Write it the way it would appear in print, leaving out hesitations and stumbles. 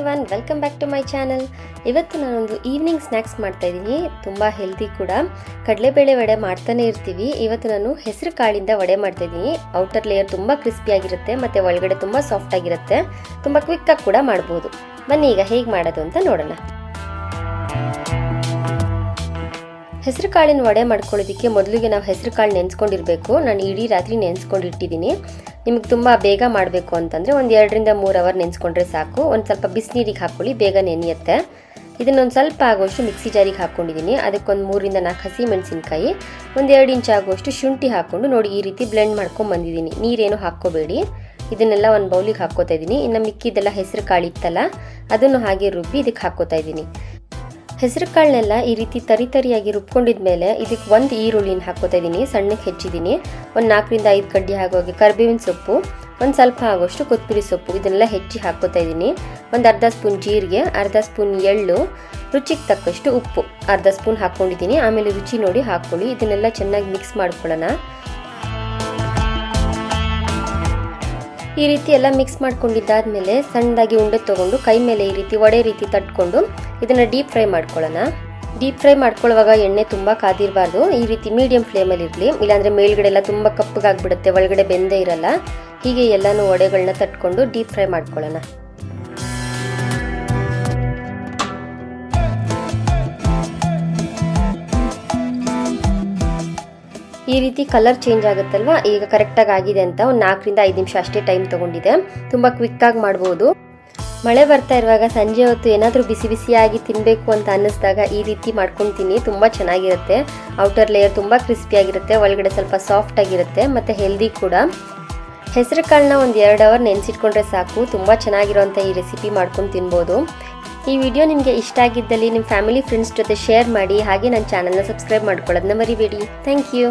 Everyone, welcome back to my channel. ಇವತ್ತು ನಾನೊಂದು evening snacks ಮಾಡ್ತಾ ಇದ್ದೀನಿ. ತುಂಬ ಹೆಲ್ದಿ ಕೂಡ. ಕಡಲೆಬೇಳೆ ವಡೆ ಮಾಡ್ತಾನೆ ಇರ್ತೀವಿ. ಇವತ್ತು ನಾನು ಹೆಸರು ಕಾಳಿಂದ ವಡೆ ಮಾಡ್ತಾ ಇದ್ದೀನಿ. ಔಟರ್ ಲೇಯರ್ ತುಂಬ ಕ್ರಿಸ್ಪಿಯಾಗಿರುತ್ತೆ ಮತ್ತು ಒಳಗಡೆ ತುಂಬ ಸಾಫ್ಟ್ ಆಗಿರುತ್ತೆ. ತುಂಬ ಕ್ವಿಕ್ಕಾಗಿ ಕೂಡ ಮಾಡ್ಬೋದು. ಬನ್ನಿ ಈಗ ಹೇಗೆ ಮಾಡೋದು ಅಂತ ನೋಡೋಣ. ಹೆಸರು ಕಾಳಿನ ವಡೆ ಮಾಡ್ಕೊಳ್ಳೋದಕ್ಕೆ ಮೊದಲಿಗೆ ನಾವು ಹೆಸರು ಕಾಳು ನೆನೆಸ್ಕೊಂಡಿರಬೇಕು. ನಾನು ಇಡೀ ರಾತ್ರಿ ನೆನೆಸ್ಕೊಂಡು ಇಟ್ಟಿದ್ದೀನಿ. ನಿಮಗೆ ತುಂಬ ಬೇಗ ಮಾಡಬೇಕು ಅಂತಂದರೆ ಒಂದು 2 ರಿಂದ 3 ಅವರ್ ನೆನೆಸ್ಕೊಂಡ್ರೆ ಸಾಕು. ಒಂದು ಸ್ವಲ್ಪ ಬಿಸಿನೀರಿಗೆ ಹಾಕ್ಕೊಳ್ಳಿ, ಬೇಗ ನೆನೆಯುತ್ತೆ. ಇದನ್ನೊಂದು ಸ್ವಲ್ಪ ಆಗುವಷ್ಟು ಮಿಕ್ಸಿ ಜಾರಿಗೆ ಹಾಕ್ಕೊಂಡಿದ್ದೀನಿ. ಅದಕ್ಕೊಂದು 3 ರಿಂದ 4 ಹಸಿ ಮೆಣಸಿನ್ಕಾಯಿ, ಒಂದು 2 ಇಂಚ್ ಆಗುವಷ್ಟು ಶುಂಠಿ ಹಾಕ್ಕೊಂಡು ನೋಡಿ ಈ ರೀತಿ ಬ್ಲೆಂಡ್ ಮಾಡ್ಕೊಂಡು ಬಂದಿದ್ದೀನಿ. ನೀರೇನು ಹಾಕ್ಕೋಬೇಡಿ. ಇದನ್ನೆಲ್ಲ ಒಂದು ಬೌಲಿಗೆ ಹಾಕ್ಕೋತಾ ಇದ್ದೀನಿ. ಇನ್ನು ಮಿಕ್ಕಿದೆಲ್ಲ ಹೆಸರು ಕಾಳು ಇತ್ತಲ್ಲ, ಅದನ್ನು ಹಾಗೆ ರುಬ್ಬಿ ಇದಕ್ಕೆ ಹಾಕ್ಕೋತಾ ಇದ್ದೀನಿ. ಹೆಸರು ಕಾಳನ್ನೆಲ್ಲ ಈ ರೀತಿ ತರಿಯಾಗಿ ರುಬ್ಕೊಂಡಿದ್ಮೇಲೆ ಇದಕ್ಕೆ ಒಂದು ಈರುಳ್ಳಿನ ಹಾಕ್ಕೋತಾ ಇದ್ದೀನಿ. ಸಣ್ಣಕ್ಕೆ ಹೆಚ್ಚಿದ್ದೀನಿ. ಒಂದು 4 ರಿಂದ 5 ಕಡ್ಡಿ ಆಗೋಗಿ ಕರಿಬೇವಿನ ಸೊಪ್ಪು, ಒಂದು ಸ್ವಲ್ಪ ಆಗೋಷ್ಟು ಕೊತ್ತಂಬರಿ ಸೊಪ್ಪು, ಇದನ್ನೆಲ್ಲ ಹೆಚ್ಚಿ ಹಾಕ್ಕೋತಾ ಇದ್ದೀನಿ. ಒಂದು ಅರ್ಧ ಸ್ಪೂನ್ ಜೀರಿಗೆ, ಅರ್ಧ ಸ್ಪೂನ್ ಎಳ್ಳು, ರುಚಿಗೆ ತಕ್ಕಷ್ಟು ಉಪ್ಪು ಅರ್ಧ ಸ್ಪೂನ್ ಹಾಕ್ಕೊಂಡಿದ್ದೀನಿ. ಆಮೇಲೆ ರುಚಿ ನೋಡಿ ಹಾಕ್ಕೊಳ್ಳಿ. ಇದನ್ನೆಲ್ಲ ಚೆನ್ನಾಗಿ ಮಿಕ್ಸ್ ಮಾಡ್ಕೊಳ್ಳೋಣ. ಈ ರೀತಿ ಎಲ್ಲ ಮಿಕ್ಸ್ ಮಾಡ್ಕೊಂಡಿದ್ದಾದ್ಮೇಲೆ ಸಣ್ಣದಾಗಿ ಉಂಡೆ ತೊಗೊಂಡು ಕೈ ಮೇಲೆ ಈ ರೀತಿ ವಡೆ ರೀತಿ ತಟ್ಕೊಂಡು ಇದನ್ನು ಡೀಪ್ ಫ್ರೈ ಮಾಡ್ಕೊಳ್ಳೋಣ. ಡೀಪ್ ಫ್ರೈ ಮಾಡ್ಕೊಳ್ಳುವಾಗ ಎಣ್ಣೆ ತುಂಬ ಕಾದಿರಬಾರ್ದು. ಈ ರೀತಿ ಮೀಡಿಯಂ ಫ್ಲೇಮಲ್ಲಿ ಇರಲಿ, ಇಲ್ಲಾಂದರೆ ಮೇಲ್ಗಡೆ ಎಲ್ಲ ತುಂಬ ಕಪ್ಪಗಾಗ್ಬಿಡುತ್ತೆ, ಒಳಗಡೆ ಬೆಂದೇ ಇರಲ್ಲ. ಹೀಗೆ ಎಲ್ಲನೂ ವಡೆಗಳನ್ನ ತಟ್ಕೊಂಡು ಡೀಪ್ ಫ್ರೈ ಮಾಡ್ಕೊಳ್ಳೋಣ. ಈ ರೀತಿ ಕಲರ್ ಚೇಂಜ್ ಆಗುತ್ತಲ್ವಾ, ಈಗ ಕರೆಕ್ಟಾಗಿ ಆಗಿದೆ ಅಂತ. ಒಂದು 4 ರಿಂದ 5 ನಿಮಿಷ ಅಷ್ಟೇ ಟೈಮ್ ತೊಗೊಂಡಿದೆ. ತುಂಬ ಕ್ವಿಕ್ಕಾಗಿ ಮಾಡ್ಬೋದು. ಮಳೆ ಬರ್ತಾ ಇರುವಾಗ ಸಂಜೆ ಹೊತ್ತು ಏನಾದರೂ ಬಿಸಿ ಬಿಸಿಯಾಗಿ ತಿನ್ನಬೇಕು ಅಂತ ಅನ್ನಿಸ್ದಾಗ ಈ ರೀತಿ ಮಾಡ್ಕೊತೀನಿ. ತುಂಬ ಚೆನ್ನಾಗಿರುತ್ತೆ. ಔಟರ್ ಲೇಯರ್ ತುಂಬ ಕ್ರಿಸ್ಪಿಯಾಗಿರುತ್ತೆ, ಒಳಗಡೆ ಸ್ವಲ್ಪ ಸಾಫ್ಟ್ ಆಗಿರುತ್ತೆ ಮತ್ತು ಹೆಲ್ದಿ ಕೂಡ. ಹೆಸರು ಕಾಳನ್ನ ಒಂದು 2 ಅವರ್ ನೆನೆಸಿಟ್ಕೊಂಡ್ರೆ ಸಾಕು. ತುಂಬ ಚೆನ್ನಾಗಿರೋಂಥ ಈ ರೆಸಿಪಿ ಮಾಡ್ಕೊಂಡು ತಿನ್ಬೋದು. ಈ ವಿಡಿಯೋ ನಿಮಗೆ ಇಷ್ಟ ಆಗಿದ್ದಲ್ಲಿ ನಿಮ್ಮ ಫ್ಯಾಮಿಲಿ ಫ್ರೆಂಡ್ಸ್ ಜೊತೆ ಶೇರ್ ಮಾಡಿ. ಹಾಗೆ ನನ್ನ ಚಾನಲ್ನ ಸಬ್ಸ್ಕ್ರೈಬ್ ಮಾಡ್ಕೊಳ್ಳೋದನ್ನ ಮರಿಬೇಡಿ. Thank you.